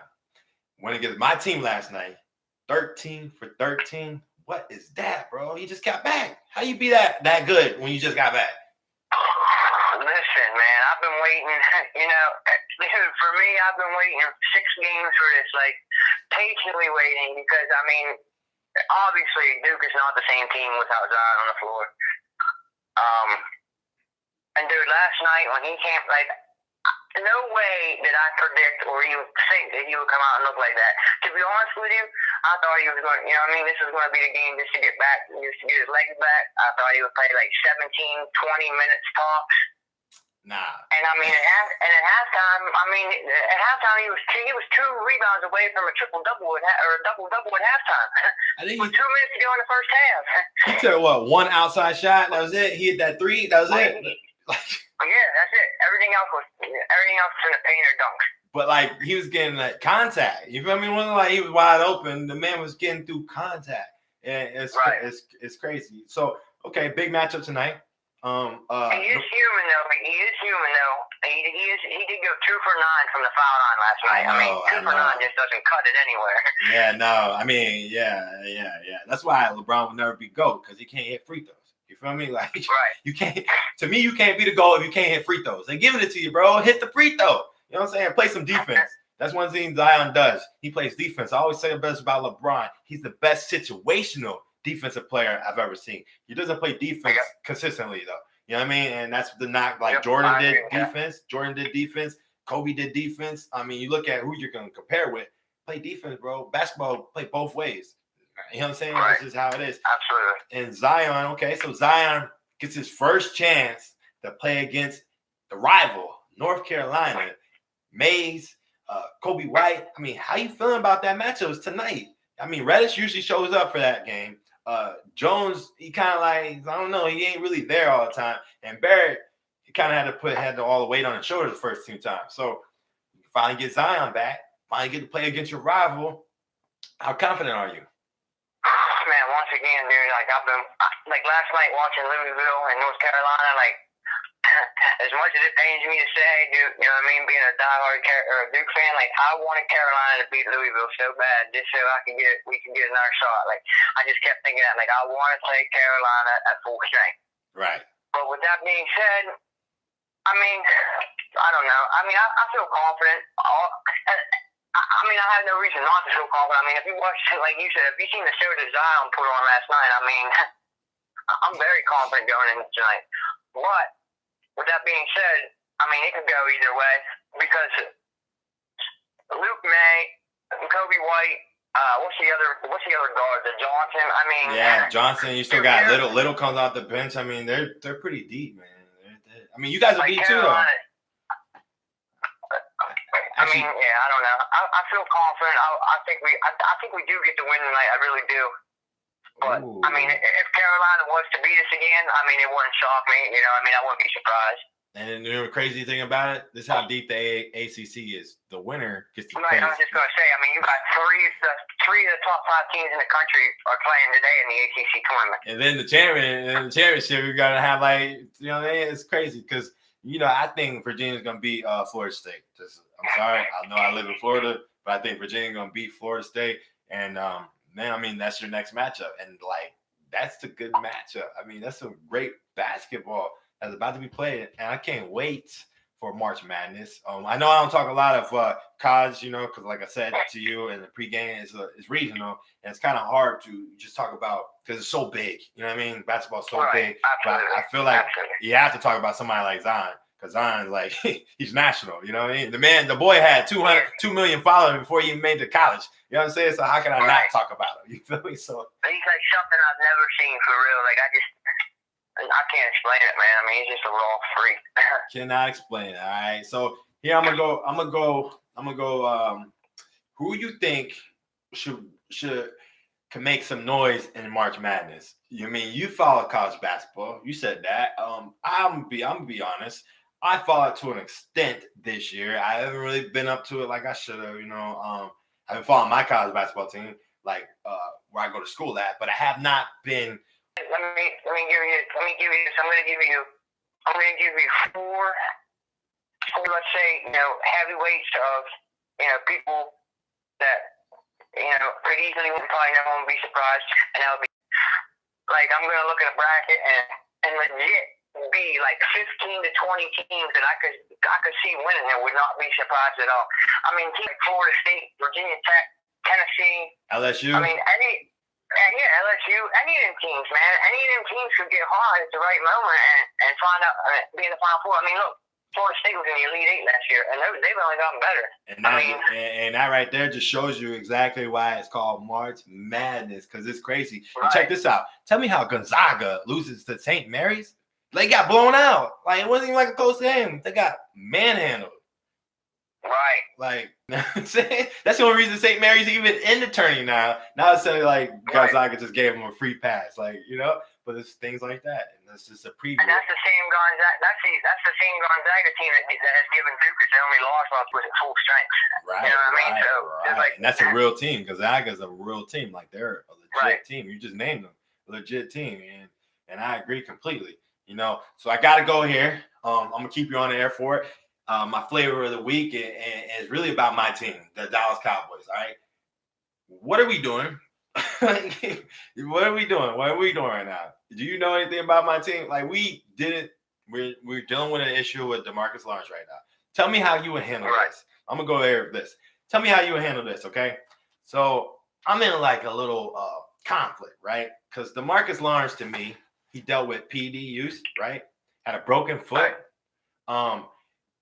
when against my team last night, 13 for 13. What is that, bro? He just got back. How you be that good when you just got back? Listen, man, I've been waiting. You know, for me, I've been waiting 6 games for this, like patiently waiting because I mean. Obviously, Duke is not the same team without Zion on the floor. And dude, last night when he came, like, no way did I predict or even think that he would come out and look like that. To be honest with you, I thought he was going to, you know what I mean, this was going to be the game just to get his legs back. I thought he would play like 17, 20 minutes tops. Nah. And I mean, at halftime, he was 2 rebounds away from a triple double or a double double at halftime. I think with 2 minutes to go in the first half. He took what, one outside shot? That was it. He hit that three. That was it. Yeah, that's it. Everything else was in the paint or dunk. But like he was getting that contact. You feel me? It wasn't like he was wide open. The man was getting through contact. And it's crazy. So okay, big matchup tonight. He is human though. He did go 2 for 9 from the foul line last night. I mean, 2 for 9 just doesn't cut it anywhere. Yeah, no. I mean, yeah. That's why LeBron will never be GOAT, because he can't hit free throws. You feel me? Like you can't. To me, you can't be the GOAT if you can't hit free throws. They're giving it to you, bro. Hit the free throw. You know what I'm saying? Play some defense. That's one thing Zion does. He plays defense. I always say the best about LeBron. He's the best situational defensive player I've ever seen. He doesn't play defense consistently, though. You know what I mean? And that's the knock. Like Jordan did defense. Jordan did defense. Kobe did defense. I mean, you look at who you're going to compare with. Play defense, bro. Basketball play both ways. You know what I'm saying? Right. That's just how it is. Absolutely. And Zion, okay, so Zion gets his first chance to play against the rival, North Carolina. Mays, Kobe White. I mean, how you feeling about that matchup tonight? I mean, Reddish usually shows up for that game. Jones, he kind of like, I don't know, he ain't really there all the time. And Barrett, he kind of had all the weight on his shoulders the first 2 times. So you finally get Zion back, finally get to play against your rival. How confident are you? Man, once again, dude, like I've been last night watching Louisville and North Carolina, like as much as it pains me to say, dude, you know what I mean, being a diehard Duke fan, like I wanted Carolina to beat Louisville so bad just so we can get another shot. Like I just kept thinking that, like I want to play Carolina at full strength. Right. But with that being said, I mean, I don't know. I mean, I feel confident. I mean, I have no reason not to feel confident. I mean, if you watch, like you said, if you seen the show that Zion put on last night, I mean, I'm very confident going into tonight. But with that being said, I mean, it could go either way because Luke May, Kobe White, what's the other guard? The Johnson. I mean, yeah, Johnson. You still got Little comes off the bench. I mean, they're pretty deep, man. I mean, you guys are deep too, though. I mean, yeah, I don't know. I feel confident. I think we do get the win tonight. I really do. But I mean, if Carolina was to beat us again, I mean, it wouldn't shock me. You know, I mean, I wouldn't be surprised. And you know the crazy thing about it? This is how deep the ACC is. The winner gets to play. I was just gonna say. I mean, you got three of the top 5 teams in the country are playing today in the ACC tournament. And then the championship, we gotta have it's crazy because I think Virginia's gonna beat Florida State. I'm sorry, I know I live in Florida, but I think Virginia's gonna beat Florida State. And man, I mean, that's your next matchup, and that's a good matchup. I mean, that's some great basketball that's about to be played, and I can't wait for March Madness. I know I don't talk a lot of college, because like I said to you in the pregame, it's regional, and it's kind of hard to just talk about because it's so big. You know what I mean? Basketball's so big, but I feel like you have to talk about somebody like Zion. Because Zion's like, he's national, you know what I mean? The boy had 2 million followers before he even made it to college. You know what I'm saying? So how can I not talk about him? You feel me? So he's like something I've never seen for real. Like I can't explain it, man. I mean, he's just a raw freak. Cannot explain it. All right. So here I'm gonna go. Who you think can make some noise in March Madness? You mean you follow college basketball? You said that. I'm gonna be honest. I follow it to an extent this year. I haven't really been up to it like I should have. I've been following my college basketball team, like where I go to school at, but I have not been. Let me give you this. I'm gonna give you 4, let's say, heavyweights of people that could easily probably no one would be surprised, and that would be like I'm gonna look at a bracket and legit be like 15 to 20 teams that I could see winning and would not be surprised at all. I mean, teams like Florida State, Virginia Tech, Tennessee, LSU. I mean, LSU, any of them teams, man. Any of them teams could get hot at the right moment and find out be in the Final Four. I mean, look, Florida State was in the Elite 8 last year, and they've only gotten better. And that right there just shows you exactly why it's called March Madness, because it's crazy. Right. And check this out. Tell me how Gonzaga loses to St. Mary's. They got blown out. Like it wasn't even like a close game. They got manhandled. Right. Like that's the only reason St. Mary's even in the tourney now. Now it's like Gonzaga just gave them a free pass, like But it's things like that, and that's just a preview. And that's the same Gonzaga. That's the same Gonzaga team that has given Duke their only loss was at full strength. Right. You know what I mean? So right. And that's a real team. Gonzaga's a real team. Like they're a legit team. You just named them, a legit team, and I agree completely. So I got to go here. I'm gonna keep you on the air for it. My flavor of the week and it's really about my team, the Dallas Cowboys. All right, what are we doing? What are we doing? What are we doing right now? Do you know anything about my team? Like we're dealing with an issue with DeMarcus Lawrence right now. Tell me how you would handle this. I'm gonna go there with this. Tell me how you would handle this, okay? So I'm in like a little conflict, right? Because DeMarcus Lawrence, to me, he dealt with PD use, right? Had a broken foot,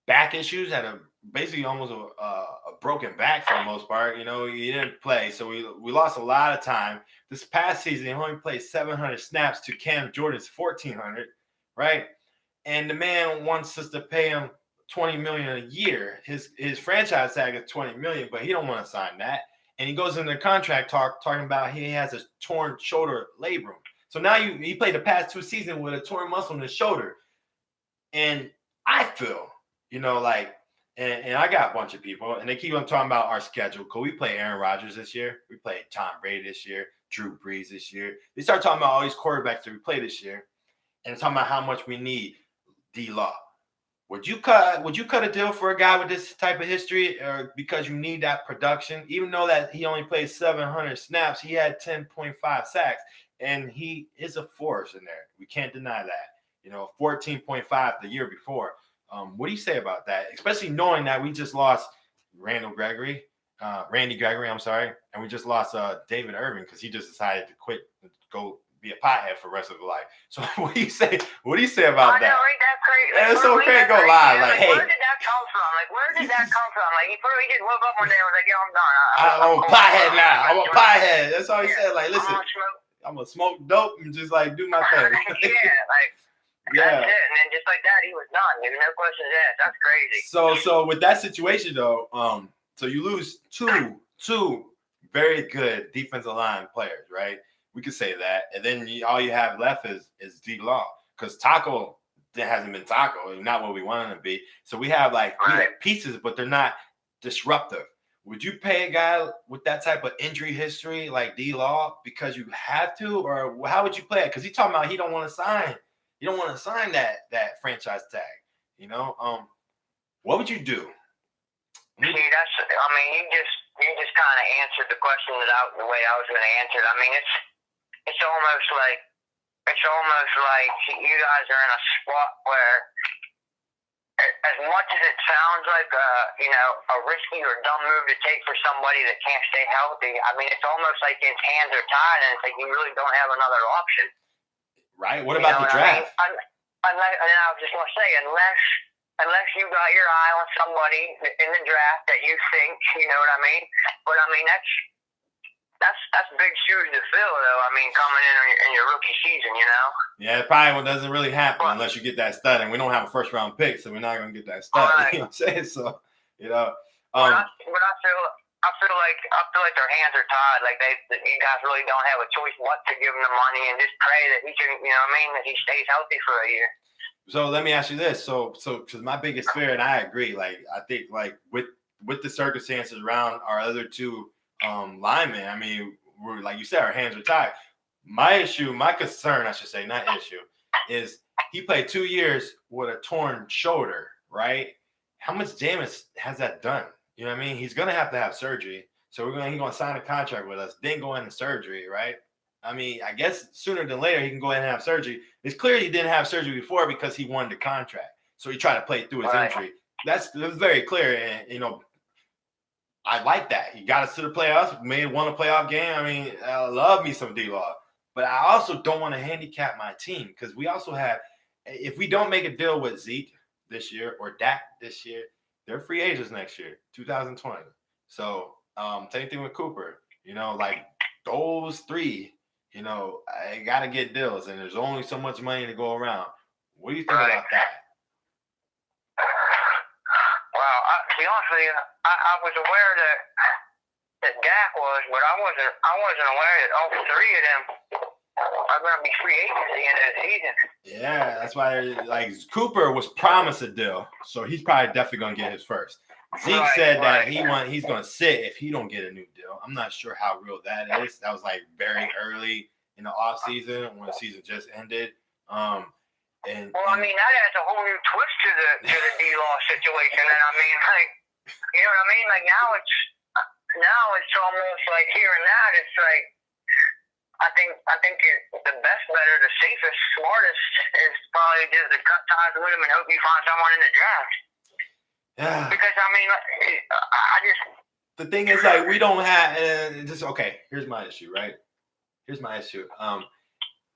back issues, had basically almost a broken back for the most part. He didn't play, so we lost a lot of time. This past season, he only played 700 snaps to Cam Jordan's 1,400, right? And the man wants us to pay him $20 million a year. His franchise tag is $20 million, but he don't want to sign that. And he goes into the contract talking about he has a torn shoulder labrum. So now he played the past 2 seasons with a torn muscle in his shoulder. And I feel, and I got a bunch of people, and they keep on talking about our schedule. Could we play Aaron Rodgers this year? We played Tom Brady this year, Drew Brees this year. They start talking about all these quarterbacks that we play this year, and talking about how much we need D-Law. Would you cut a deal for a guy with this type of history, or because you need that production? Even though that he only played 700 snaps, he had 10.5 sacks, and he is a force in there. We can't deny that. 14.5 the year before. What do you say about that? Especially knowing that we just lost Randy Gregory, and we just lost David Irving because he just decided to quit, go be a pothead for the rest of his life. So what do you say? What do you say about that? I know, right? That's crazy. Like, it's okay to go live. Like, hey, where did that come from? Where did that come from? He just woke up one day and was like, "Yo, I'm done. I'm a pothead now. I'm a pothead." That's all he said. Like, listen, I'm gonna smoke dope and just do my thing. That's it. And then just like that, he was done. There's no questions asked. That's crazy. So with that situation though, so you lose two very good defensive line players, right? We could say that, and then all you have left is D-Law, because Taco hasn't been Taco, not what we want him to be. So we have pieces, but they're not disruptive. Would you pay a guy with that type of injury history like D-Law because you have to, or how would you play it? Because he's talking about he don't want to sign. You don't want to sign that franchise tag. What would you do? See, you just kind of answered the question the way I was going to answer it. It's almost like you guys are in a spot where, as much as it sounds like a risky or dumb move to take for somebody that can't stay healthy, it's almost like his hands are tied, and it's like you really don't have another option. Right. What about the draft? And I was just going to say, unless you got your eye on somebody in the draft that you think, you know what I mean? But that's big shoes to fill, though. Coming in your rookie season, Yeah, it probably doesn't really happen unless you get that stud, and we don't have a first round pick, so we're not going to get that stud. Right. You know what I'm saying? So, But I feel like their hands are tied. Like you guys really don't have a choice but to give him the money and just pray that he can, that he stays healthy for a year. So let me ask you this. So because my biggest fear, and I agree, I think with the circumstances around our other two linemen, we're, like you said, our hands are tied. My concern, I should say, not issue, is he played 2 years with a torn shoulder, right? How much damage has that done? You know what I mean? He's gonna have to have surgery. So he's gonna sign a contract with us, then go into surgery, right? I guess sooner than later he can go ahead and have surgery. It's clear he didn't have surgery before because he won the contract. So he tried to play through his injury. That's very clear. And I like that. He got us to the playoffs, won a playoff game. I love me some D-Law. But I also don't want to handicap my team, because we also have, if we don't make a deal with Zeke this year or Dak this year, they're free agents next year, 2020. So same thing with Cooper. Those three, I got to get deals, and there's only so much money to go around. What do you think about that? Well, to be honest with you, I was aware that Dak was, but I wasn't aware that all three of them are going to be free agents at the end of the season. Yeah, that's why like Cooper was promised a deal, so he's probably definitely going to get his first. Zeke said that he's going to sit if he don't get a new deal. I'm not sure how real that is. That was like very early in the offseason when the season just ended. I mean, that adds a whole new twist to the D-Law situation. And I mean, like, you know what I mean? Like now it's almost like hearing that. It's like I think the best better, the safest, smartest is probably just to cut ties with him and hope you find someone in the draft. Yeah. Because I mean, the thing is, like, we don't have just okay. Here's my issue, right? Here's my issue.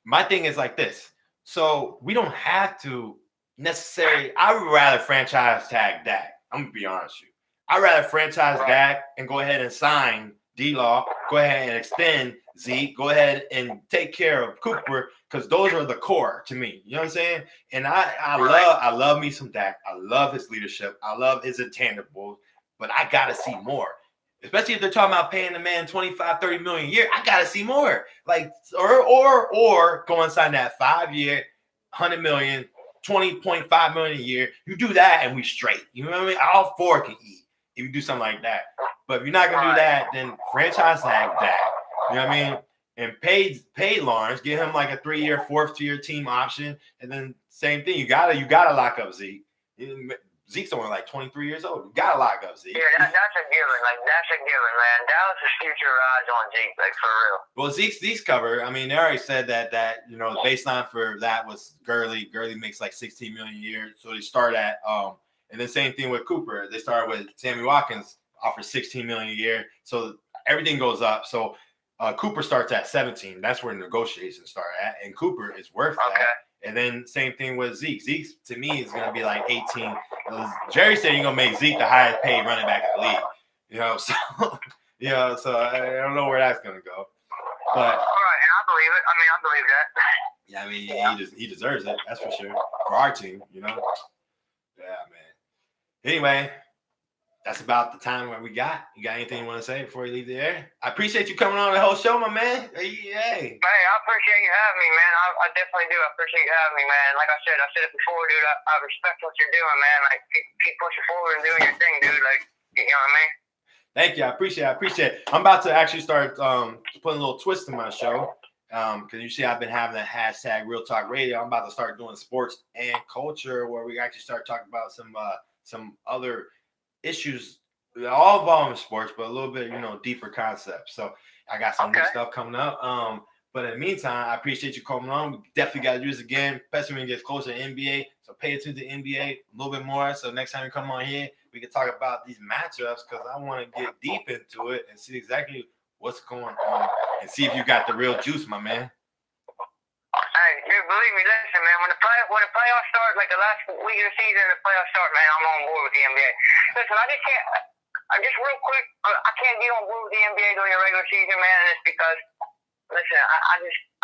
My thing is like this. So we don't have to necessarily. I would rather franchise tag Dak. I'm gonna be honest with you. I'd rather franchise Dak and go ahead and sign D-Law. Go ahead and extend Zeke. Go ahead and take care of Cooper because those are the core to me. You know what I'm saying? And I love me some Dak. I love his leadership. I love his intangibles. But I gotta see more. Especially if they're talking about paying the man 25, 30 million a year. I gotta see more. Like, or go and sign that 5-year, 100 million, 20.5 million a year. You do that and we straight. You know what I mean? All four can eat if you do something like that. But if you're not gonna do that, then franchise tag that. You know what I mean? And pay Lawrence, give him like a 3-year, 4th-tier team option, and then same thing. You gotta lock up Zeke. Zeke's only like 23 years old. You gotta lock up Zeke. Yeah, that's a given. Like that's a given, man. Dallas' future rides on Zeke, like for real. Well, Zeke's cover. I mean, they already said that the baseline for that was Gurley. Gurley makes like 16 million a year, so they start at and then same thing with Cooper. They started with Sammy Watkins, offers 16 million a year, so everything goes up. So Cooper starts at 17. That's where negotiations start at, and Cooper is worth that. And then same thing with Zeke. Zeke, to me, is going to be like 18. Jerry said you're going to make Zeke the highest paid running back in the league. So I don't know where that's going to go. But all right, and I believe it. I believe that. Yeah, I mean, he deserves it. That's for sure. For our team, Yeah, man. Anyway, that's about the time where we got. You got anything you want to say before you leave the air? I appreciate you coming on the whole show, my man. Hey. Hey, I appreciate you having me, man. I definitely do. I appreciate you having me, man. Like I said it before, dude. I respect what you're doing, man. Like, keep pushing forward and doing your thing, dude. Like, you know what I mean? Thank you. I appreciate it. I'm about to actually start putting a little twist in my show. Because you see, I've been having that hashtag Real Talk Radio. I'm about to start doing sports and culture where we actually start talking about some other issues, all involving sports, but a little bit, deeper concepts. So I got some new stuff coming up. But in the meantime, I appreciate you coming on. We definitely got to do this again, especially when it gets closer to NBA. So pay attention to NBA a little bit more. So next time you come on here, we can talk about these matchups because I want to get deep into it and see exactly what's going on and see if you got the real juice, my man. Hey, dude, believe me, listen, man, when the playoffs start, like the last week of the season, the playoffs start, man, I'm on board with the NBA. Listen, I just real quick, I can't get on board with the NBA during the regular season, man, and it's because, listen,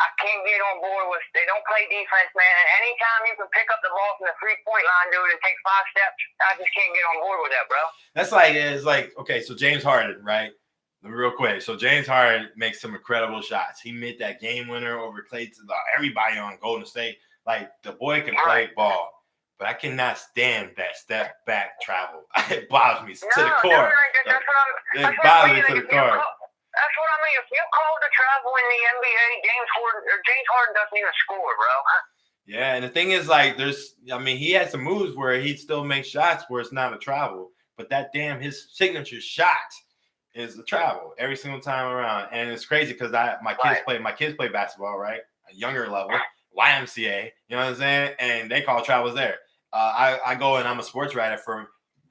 I can't get on board with, they don't play defense, man, and anytime you can pick up the ball from the 3-point line, dude, and take 5 steps, I just can't get on board with that, bro. That's like, okay, so James Harden, right? Real quick. So James Harden makes some incredible shots. He made that game winner over everybody on Golden State. Like, the boy can play ball, but I cannot stand that step back travel. It bothers me to the core. It bothers me to the core. That's what I mean. If you call the travel in the NBA, James Harden doesn't even score, bro. Yeah, and the thing is, like, he had some moves where he'd still make shots where it's not a travel, but his signature shot is the travel every single time around. And it's crazy because my kids play basketball, right? A younger level, YMCA, you know what I'm saying? And they call travels there. I go and I'm a sports writer for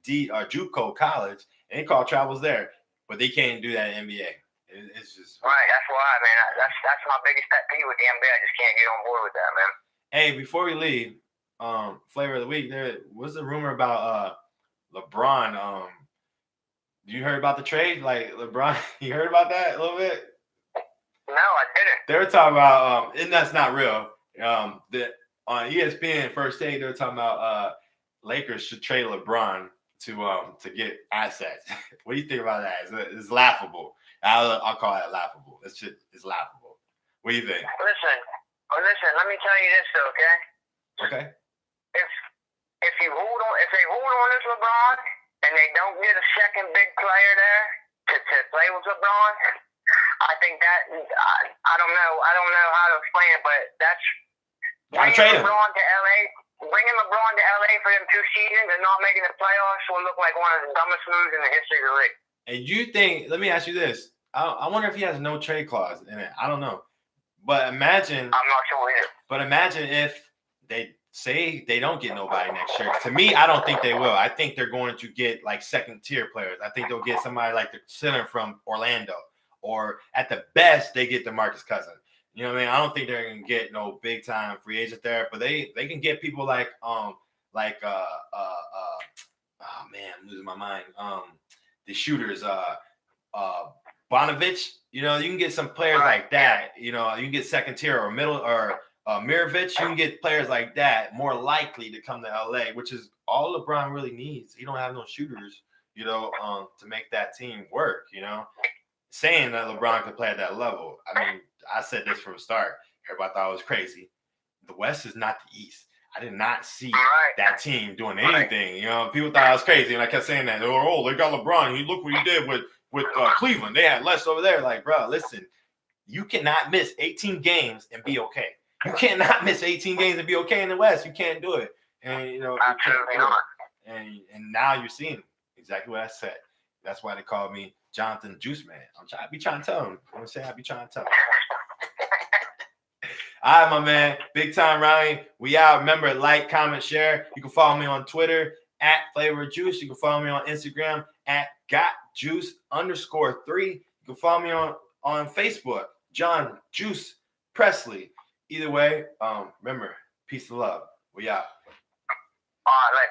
JUCO College, and they call travels there, but they can't do that in NBA. It's just right. That's why, man. That's my biggest pet peeve with the NBA. I just can't get on board with that, man. Hey, before we leave, flavor of the week, there was a rumor about LeBron. You heard about the trade? Like, LeBron, you heard about that a little bit? No, I didn't. They were talking about, and that's not real. on ESPN First Take, they were talking about Lakers should trade LeBron to get assets. What do you think about that? It's laughable. I'll call it laughable. That shit is laughable. What do you think? Listen. Let me tell you this, though, okay? Okay. If they hold on to LeBron and they don't get a second big player there to play with LeBron, I think that I don't know how to explain it, but that's bringing LeBron to LA. Bringing LeBron to LA for them 2 seasons and not making the playoffs will look like one of the dumbest moves in the history of the league. And you think? Let me ask you this. I wonder if he has no trade clause in it. I don't know. But imagine. I'm not sure either. But imagine if they say they don't get nobody next year. To me, I don't think they will. I think they're going to get like second-tier players. I think they'll get somebody like the center from Orlando. Or at the best, they get DeMarcus Cousins. You know what I mean? I don't think they're gonna get no big time free agent there, but they can get people like oh man, I'm losing my mind. The shooters, Bonovich. You know, you can get some players like that. You know, you can get second tier or middle or Mirovic. You can get players like that more likely to come to LA, which is all LeBron really needs. He don't have no shooters, you know, to make that team work. You know, saying that LeBron could play at that level. I mean, I said this from the start. Everybody thought I was crazy. The West is not the East. I did not see that team doing anything. You know, people thought I was crazy, and I kept saying that. Oh, they got LeBron. You look what he did with Cleveland. They had less over there. Like, bro, listen, you cannot miss 18 games and be okay. You cannot miss 18 games and be okay in the West. You can't do it. And you know, absolutely not. And now you're seeing exactly what I said. That's why they call me Jonathan Juice Man. I be trying to tell him. I'm saying I be trying to tell him. All right, my man. Big time, Ryan. We out. Remember, like, comment, share. You can follow me on Twitter at Flavor Juice. You can follow me on Instagram at GotJuice_3. You can follow me on Facebook, John Juice Presley. Either way, remember, peace and love. We out. All right,